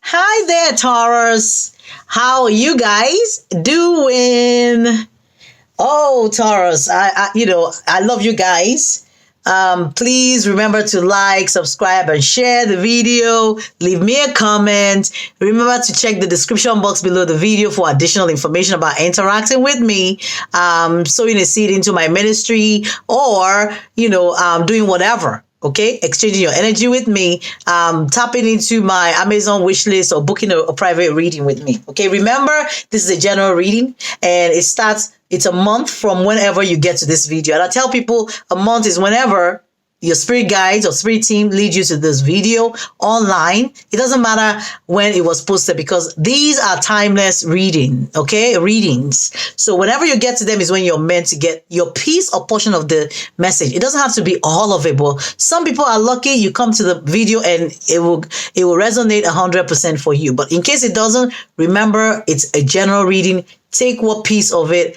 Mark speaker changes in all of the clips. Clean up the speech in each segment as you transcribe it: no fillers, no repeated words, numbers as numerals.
Speaker 1: Hi there, Taurus. How are you guys doing? Oh, Taurus, I love you guys. Please remember to like, subscribe, and share the video. Leave me a comment. Remember to check the description box below the video for additional information about interacting with me, sowing a seed into my ministry, or, doing whatever. Okay, exchanging your energy with me, tapping into my Amazon wish list or booking a private reading with me. Okay, remember, this is a general reading and it's a month from whenever you get to this video. And I tell people a month is whenever your spirit guides or spirit team lead you to this video online. It doesn't matter when it was posted because these are timeless readings. So whenever you get to them is when you're meant to get your piece or portion of the message. It doesn't have to be all of it, but some people are lucky you come to the video and it will resonate 100% for you. But in case it doesn't, remember it's a general reading. Take what piece of it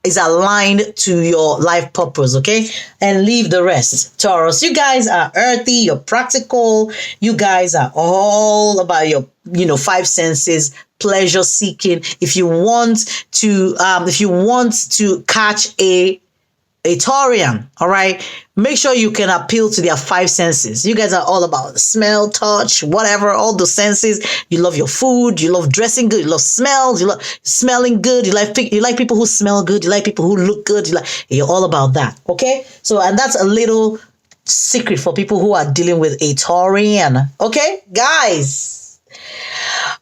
Speaker 1: is aligned to your life purpose, okay? And leave the rest. Taurus, you guys are earthy, you're practical, you guys are all about your, five senses, pleasure seeking. If you want to catch a Taurian, all right, make sure you can appeal to their five senses. You guys are all about smell, touch, whatever, all the senses. You love your food, you love dressing good, you love smells, you love smelling good, you like people who smell good, you like people who look good, you're all about that, okay? So, and that's a little secret for people who are dealing with a Taurian, okay? Guys,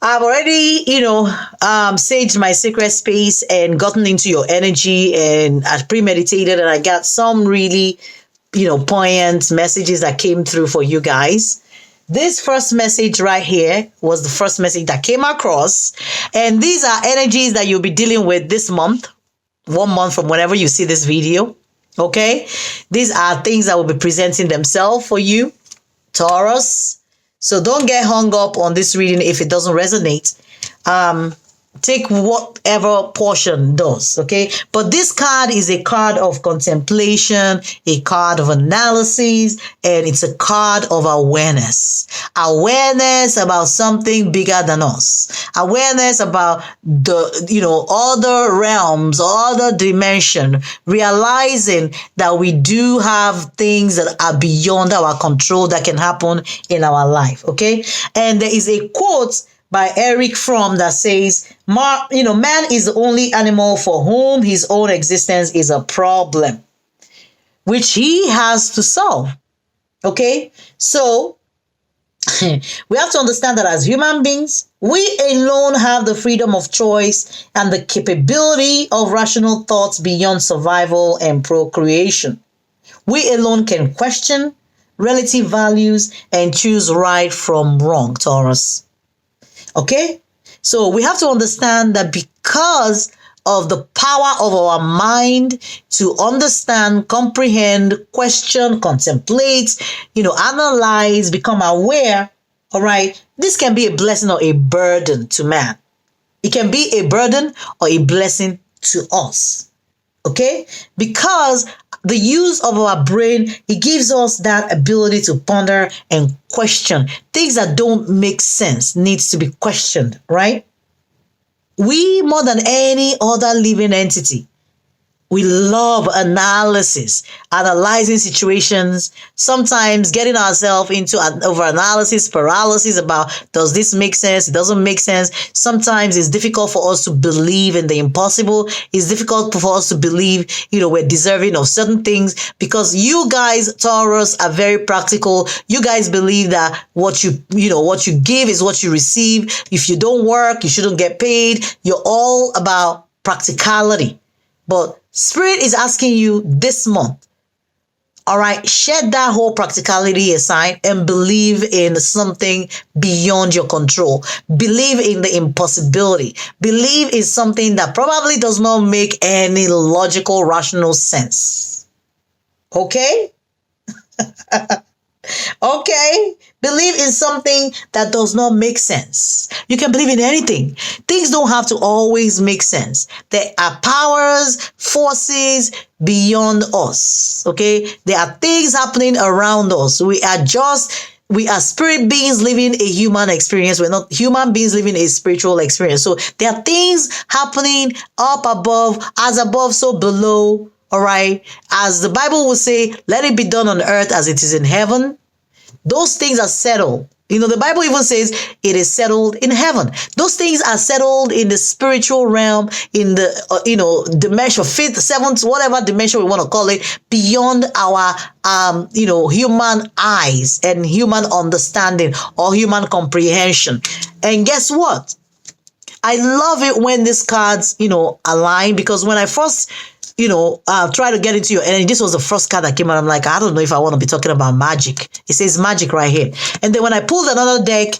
Speaker 1: I've already, saged my secret space and gotten into your energy, and I premeditated, and I got some really, poignant messages that came through for you guys. This first message right here was the first message that came across, and these are energies that you'll be dealing with this month, 1 month from whenever you see this video, okay? These are things that will be presenting themselves for you, Taurus. So don't get hung up on this reading if it doesn't resonate. Take whatever portion does, okay? But this card is a card of contemplation, a card of analysis, and it's a card of awareness. Awareness about something bigger than us. Awareness about the, other realms, other dimension. Realizing that we do have things that are beyond our control that can happen in our life, okay? And there is a quote by Eric Fromm that says, man is the only animal for whom his own existence is a problem, which he has to solve. Okay? So, we have to understand that as human beings, we alone have the freedom of choice and the capability of rational thoughts beyond survival and procreation. We alone can question relative values and choose right from wrong, Taurus. Okay, so we have to understand that because of the power of our mind to understand, comprehend, question, contemplate, analyze, become aware, all right, this can be a blessing or a burden to man. It can be a burden or a blessing to us. Okay, because the use of our brain, it gives us that ability to ponder and question. Things that don't make sense needs to be questioned, right? We, more than any other living entity, we love analysis, analyzing situations, sometimes getting ourselves into an over-analysis, paralysis about does this make sense? It doesn't make sense. Sometimes it's difficult for us to believe in the impossible. It's difficult for us to believe, we're deserving of certain things because you guys, Taurus, are very practical. You guys believe that what you give is what you receive. If you don't work, you shouldn't get paid. You're all about practicality. But Spirit is asking you this month, all right, shed that whole practicality aside and believe in something beyond your control. Believe in the impossibility. Believe in something that probably does not make any logical, rational sense. Okay? Okay? Believe in something that does not make sense. You can believe in anything. Things don't have to always make sense. There are powers, forces beyond us. Okay? There are things happening around us. We are just we are spirit beings living a human experience. We're not human beings living a spiritual experience. So there are things happening up above, as above, so below. All right. As the Bible will say, let it be done on earth as it is in heaven. Those things are settled. You know, the Bible even says it is settled in heaven. Those things are settled in the spiritual realm, in the, dimension, fifth, seventh, whatever dimension we want to call it, beyond our, human eyes and human understanding or human comprehension. And guess what? I love it when these cards, align, because when I first try to get into your energy. This was the first card that came out. I'm like, I don't know if I want to be talking about magic. It says magic right here. And then when I pulled another deck,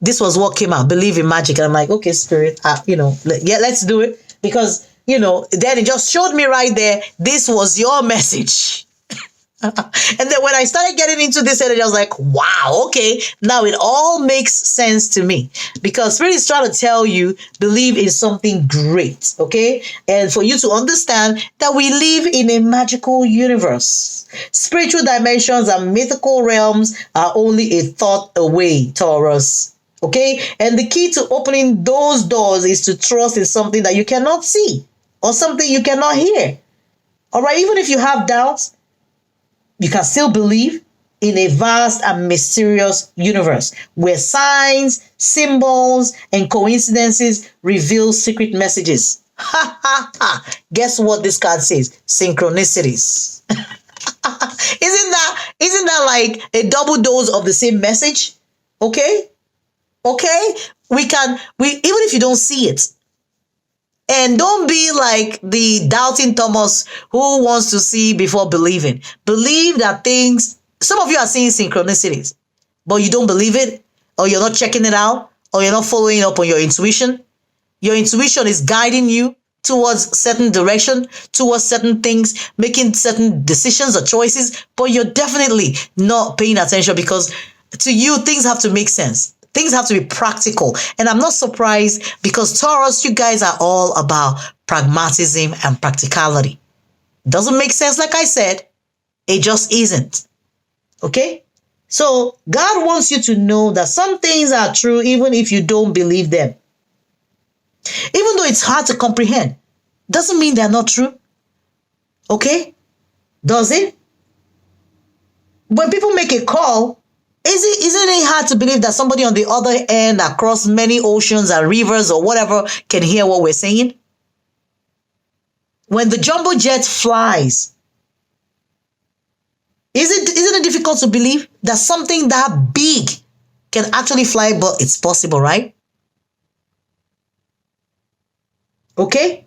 Speaker 1: this was what came out. Believe in magic. And I'm like, okay, spirit, let's do it. Because, then it just showed me right there, this was your message. And then when I started getting into this energy, I was like, wow, okay, now it all makes sense to me. Because Spirit is trying to tell you, believe in something great, okay? And for you to understand that we live in a magical universe. Spiritual dimensions and mythical realms are only a thought away, Taurus, okay? And the key to opening those doors is to trust in something that you cannot see or something you cannot hear. All right, even if you have doubts, you can still believe in a vast and mysterious universe where signs, symbols, and coincidences reveal secret messages. Ha ha ha. Guess what this card says? Synchronicities. Isn't that like a double dose of the same message? Okay? Okay? Even if you don't see it. And don't be like the doubting Thomas who wants to see before believing. Believe that things, some of you are seeing synchronicities, but you don't believe it, or you're not checking it out, or you're not following up on your intuition. Your intuition is guiding you towards certain direction, towards certain things, making certain decisions or choices, but you're definitely not paying attention because to you, things have to make sense. Things have to be practical. And I'm not surprised because Taurus, you guys are all about pragmatism and practicality. Doesn't make sense, like I said. It just isn't. Okay? So God wants you to know that some things are true even if you don't believe them. Even though it's hard to comprehend, doesn't mean they're not true. Okay? Does it? When people make a call, isn't it hard to believe that somebody on the other end across many oceans and rivers or whatever can hear what we're saying? When the jumbo jet flies, isn't it difficult to believe that something that big can actually fly, but it's possible, right? Okay?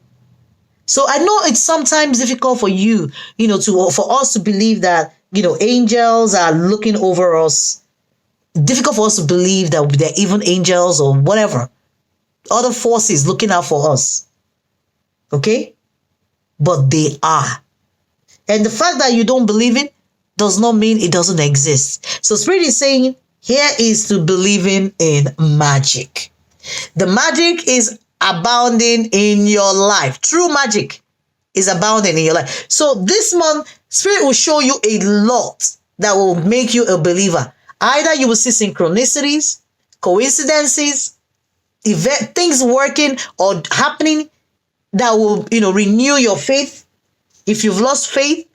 Speaker 1: So I know it's sometimes difficult for you, for us to believe that, angels are looking over us. Difficult for us to believe that they're even angels or whatever. Other forces looking out for us. Okay? But they are. And the fact that you don't believe it does not mean it doesn't exist. So Spirit is saying, here is to believing in magic. The magic is abounding in your life. True magic is abounding in your life. So this month, Spirit will show you a lot that will make you a believer. Either you will see synchronicities, coincidences, things working or happening that will, renew your faith. If you've lost faith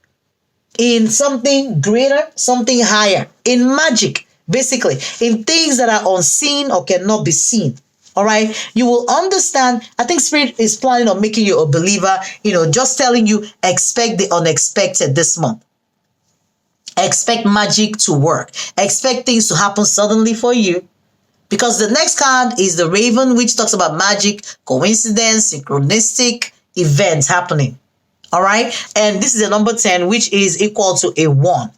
Speaker 1: in something greater, something higher, in magic, basically, in things that are unseen or cannot be seen. All right. You will understand. I think Spirit is planning on making you a believer, just telling you, expect the unexpected this month. Expect magic to work. Expect things to happen suddenly for you. Because the next card is the Raven, which talks about magic, coincidence, synchronistic events happening. All right. And this is a number 10, which is equal to a 1.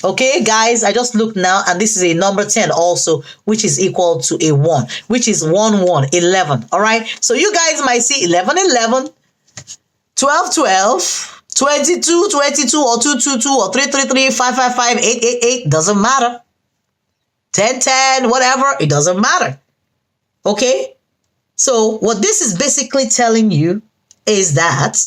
Speaker 1: Okay, guys, I just looked now, and this is a number 10 also, which is equal to a 1, which is 1, 1, 11. All right. So you guys might see 11, 11, 12, 12. 22, 22, or 222, or 333, 555, 888, doesn't matter. 10, 10, whatever, it doesn't matter. Okay? So what this is basically telling you is that,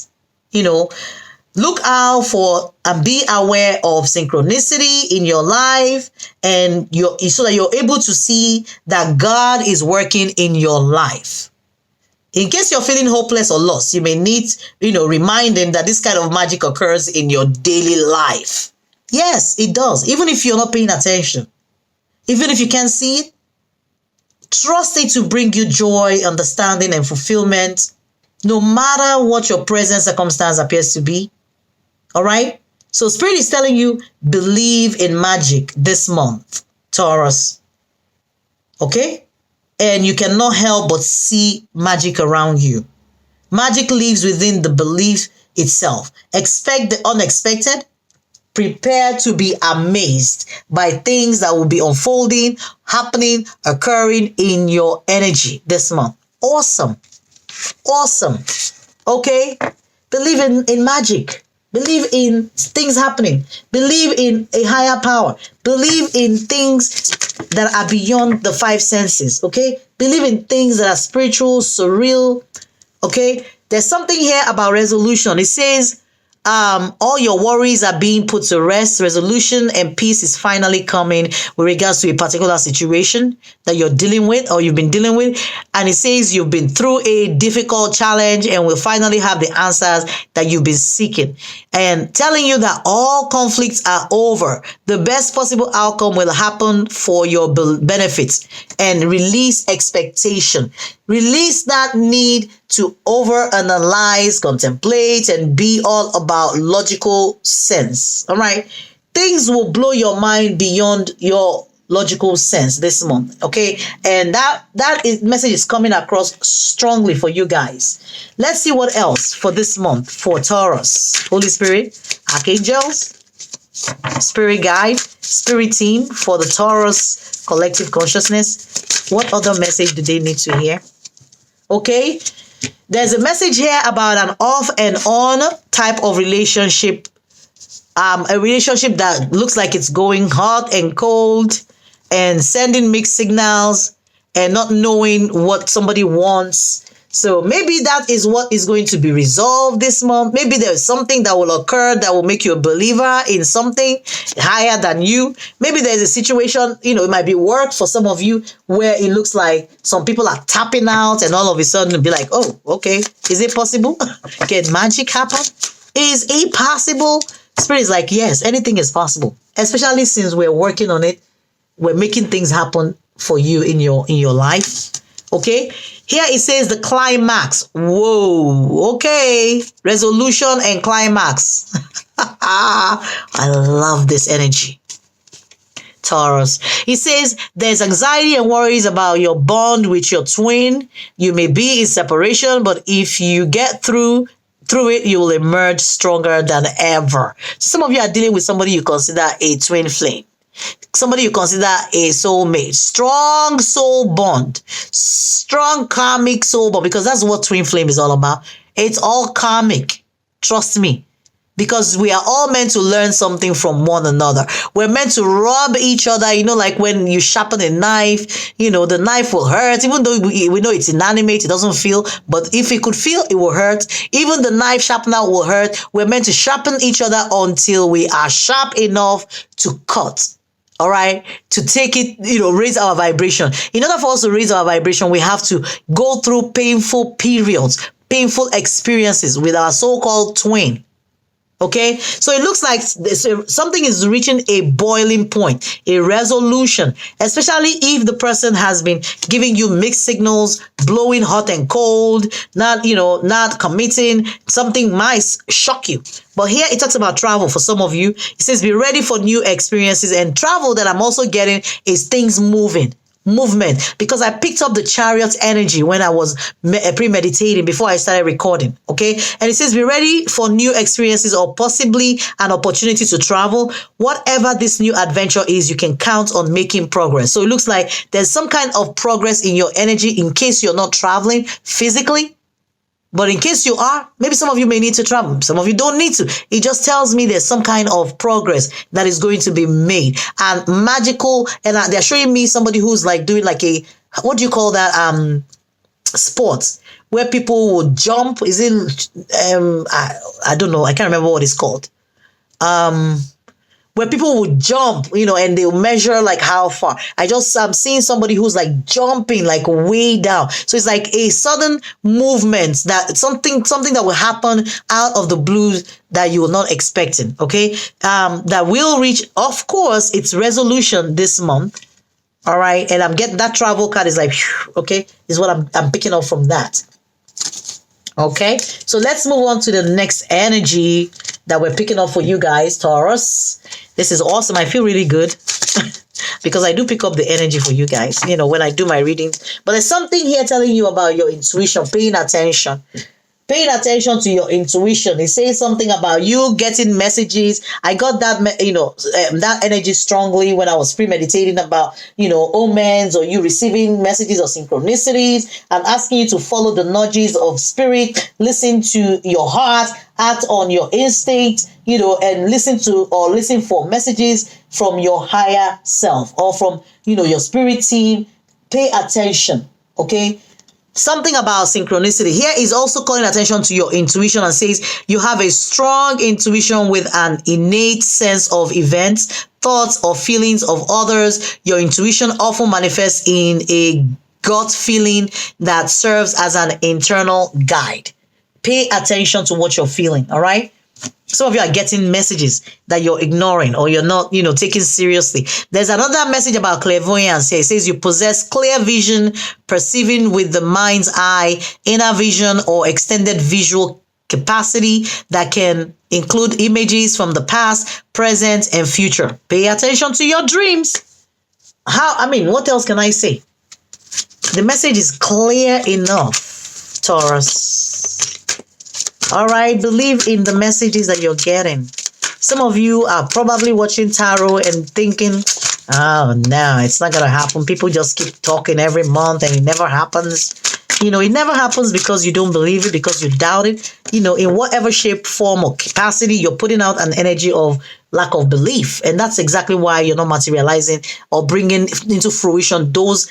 Speaker 1: Look out for and be aware of synchronicity in your life, and so that you're able to see that God is working in your life. In case you're feeling hopeless or lost, you may need, reminding that this kind of magic occurs in your daily life. Yes, it does. Even if you're not paying attention, even if you can't see it, trust it to bring you joy, understanding, and fulfillment, no matter what your present circumstance appears to be. All right? So Spirit is telling you, believe in magic this month, Taurus. Okay? And you cannot help but see magic around you. Magic lives within the belief itself. Expect the unexpected. Prepare to be amazed by things that will be unfolding, happening, occurring in your energy this month. Awesome. Awesome. Okay? Believe in magic. Believe in things happening. Believe in a higher power. Believe in things that are beyond the five senses. Okay? Believe in things that are spiritual, surreal. Okay? There's something here about resolution. It says, all your worries are being put to rest. Resolution and peace is finally coming with regards to a particular situation that you're dealing with or you've been dealing with. And it says you've been through a difficult challenge and will finally have the answers that you've been seeking. And telling you that all conflicts are over. The best possible outcome will happen for your benefits. And release expectation. Release that need to overanalyze, contemplate, and be all about logical sense. All right. Things will blow your mind beyond your logical sense this month. Okay. And that message is coming across strongly for you guys. Let's see what else for this month for Taurus. Holy Spirit, archangels, spirit guide, spirit team for the Taurus collective consciousness. What other message do they need to hear? Okay. There's a message here about an off and on type of relationship. A relationship that looks like it's going hot and cold and sending mixed signals and not knowing what somebody wants. So maybe that is what is going to be resolved this month. Maybe there's something that will occur that will make you a believer in something higher than you. Maybe there's a situation, it might be work for some of you where it looks like some people are tapping out and all of a sudden be like, oh, okay, is it possible? Can magic happen? Is it possible? Spirit is like, yes, anything is possible. Especially since we're working on it. We're making things happen for you in your life. Okay. Here it says the climax. Whoa. Okay. Resolution and climax. I love this energy. Taurus. It says there's anxiety and worries about your bond with your twin. You may be in separation, but if you get through it, you will emerge stronger than ever. Some of you are dealing with somebody you consider a twin flame. Somebody you consider a soulmate, strong soul bond, strong karmic soul bond, because that's what twin flame is all about. It's all karmic. Trust me. Because we are all meant to learn something from one another. We're meant to rub each other, like when you sharpen a knife, the knife will hurt. Even though we know it's inanimate, it doesn't feel. But if it could feel, it will hurt. Even the knife sharpener will hurt. We're meant to sharpen each other until we are sharp enough to cut. All right, to take it, raise our vibration. In order for us to raise our vibration, we have to go through painful periods, painful experiences with our so-called twin. Okay, so it looks like something is reaching a boiling point, a resolution, especially if the person has been giving you mixed signals, blowing hot and cold, not committing. Something might shock you. But here it talks about travel for some of you. It says be ready for new experiences, and travel that I'm also getting is things movement, because I picked up the chariot energy when I was premeditating before I started recording. Okay. And it says be ready for new experiences or possibly an opportunity to travel. Whatever this new adventure is, you can count on making progress. So it looks like there's some kind of progress in your energy in case you're not traveling physically. But in case you are, maybe some of you may need to travel. Some of you don't need to. It just tells me there's some kind of progress that is going to be made. And magical, and they're showing me somebody who's like doing like what do you call that? sports where people would jump. Is it I don't know, I can't remember what it's called. Where people would jump, and they'll measure like how far. I'm seeing somebody who's like jumping like way down. So it's like a sudden movement, that something that will happen out of the blue that you were not expecting. Okay. That will reach, of course, its resolution this month. All right. And I'm getting that travel card is like, okay, is what I'm picking up from that. Okay. So let's move on to the next energy that we're picking up for you guys, Taurus. This is awesome. I feel really good because I do pick up the energy for you guys, when I do my readings. But there's something here telling you about your intuition, paying attention. Paying attention to your intuition. It says something about you getting messages. I got that, that energy strongly when I was premeditating about, omens, or you receiving messages or synchronicities. I'm asking you to follow the nudges of spirit, listen to your heart, act on your instinct, and listen for messages from your higher self or from, your spirit team. Pay attention, okay? Something about synchronicity here is also calling attention to your intuition and says you have a strong intuition with an innate sense of events, thoughts, or feelings of others. Your intuition often manifests in a gut feeling that serves as an internal guide. Pay attention to what you're feeling, all right? Some of you are getting messages that you're ignoring or you're not, taking seriously. There's another message about clairvoyance here. It says you possess clear vision, perceiving with the mind's eye, inner vision, or extended visual capacity that can include images from the past, present, and future. Pay attention to your dreams. What else can I say? The message is clear enough, Taurus. All right, believe in the messages that you're getting. Some of you are probably watching tarot and thinking, oh, no, it's not going to happen. People just keep talking every month and it never happens. It never happens because you don't believe it, because you doubt it. In whatever shape, form, or capacity, you're putting out an energy of lack of belief. And that's exactly why you're not materializing or bringing into fruition those,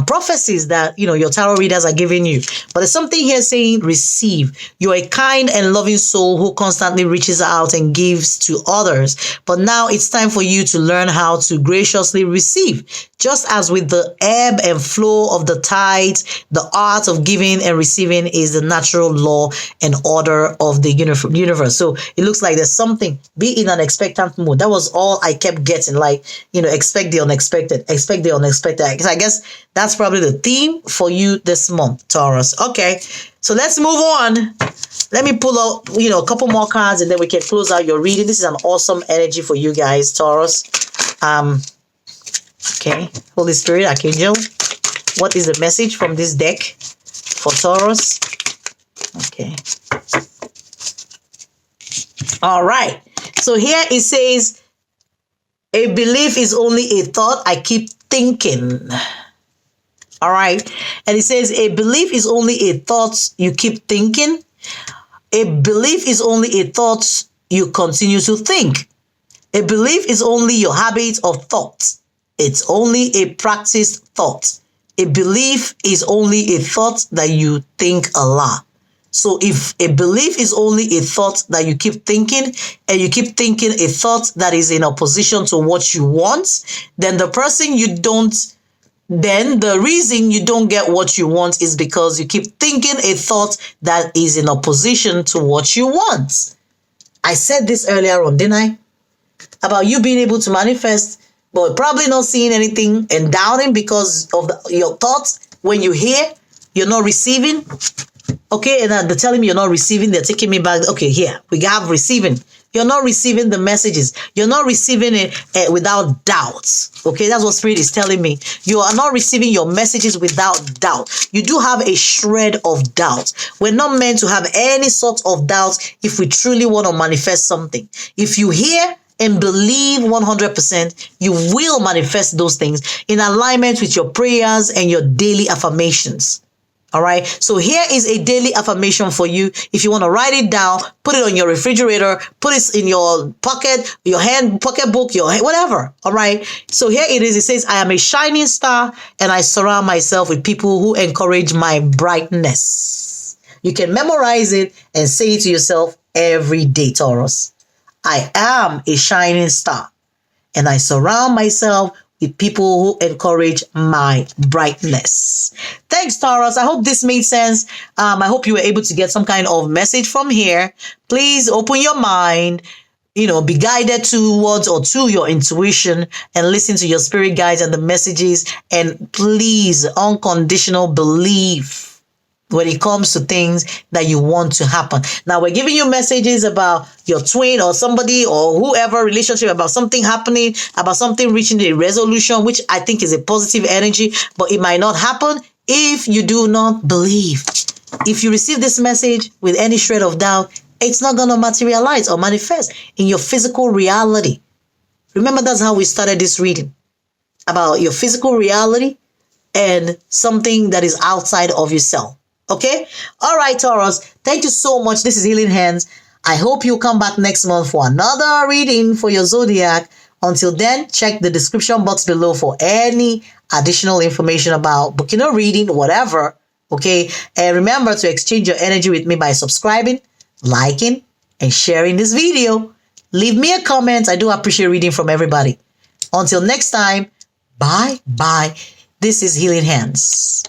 Speaker 1: prophecies that, your tarot readers are giving you. But there's something here saying receive. You're a kind and loving soul who constantly reaches out and gives to others. But now it's time for you to learn how to graciously receive. Just as with the ebb and flow of the tides, the art of giving and receiving is the natural law and order of the universe. So it looks like there's something. Be in an expectant mood. That was all I kept getting. Expect the unexpected. Expect the unexpected. I guess that's probably the theme for you this month, Taurus. Okay, so let's move on. Let me pull out, a couple more cards and then we can close out your reading. This is an awesome energy for you guys, Taurus. Okay, Holy Spirit, Archangel, what is the message from this deck for Taurus? Okay. All right. So here it says, a belief is only a thought I keep thinking. All right. And it says, a belief is only a thought you keep thinking. A belief is only a thought you continue to think. A belief is only your habit of thought. It's only a practiced thought. A belief is only a thought that you think a lot. So if a belief is only a thought that you keep thinking, and you keep thinking a thought that is in opposition to what you want, then the reason you don't get what you want is because you keep thinking a thought that is in opposition to what you want. I said this earlier on, didn't I? About you being able to manifest, but probably not seeing anything and doubting because of your thoughts. When you hear, you're not receiving. Okay, and they're telling me you're not receiving. They're taking me back. Okay, here, we have receiving. You're not receiving the messages. You're not receiving it without doubts. Okay, that's what Spirit is telling me. You are not receiving your messages without doubt. You do have a shred of doubt. We're not meant to have any sort of doubt if we truly want to manifest something. If you hear and believe 100%, you will manifest those things in alignment with your prayers and your daily affirmations. All right. So here is a daily affirmation for you. If you want to write it down, put it on your refrigerator, put it in your pocket, your hand, pocketbook, your whatever. All right. So here it is. It says, I am a shining star and I surround myself with people who encourage my brightness. You can memorize it and say it to yourself every day, Taurus. I am a shining star and I surround myself with people who encourage my brightness. Thanks, Taurus. I hope this made sense. I hope you were able to get some kind of message from here. Please open your mind, be guided towards or to your intuition and listen to your spirit guides and the messages. And please, unconditional belief when it comes to things that you want to happen. Now, we're giving you messages about your twin or somebody or whoever relationship, about something happening, about something reaching a resolution, which I think is a positive energy, but it might not happen if you do not believe. If you receive this message with any shred of doubt, it's not going to materialize or manifest in your physical reality. Remember, that's how we started this reading, about your physical reality and something that is outside of yourself. Okay? All right, Taurus. Thank you so much. This is Healing Hands. I hope you'll come back next month for another reading for your zodiac. Until then, check the description box below for any additional information about booking a reading, whatever. Okay? And remember to exchange your energy with me by subscribing, liking, and sharing this video. Leave me a comment. I do appreciate reading from everybody. Until next time, bye-bye. This is Healing Hands.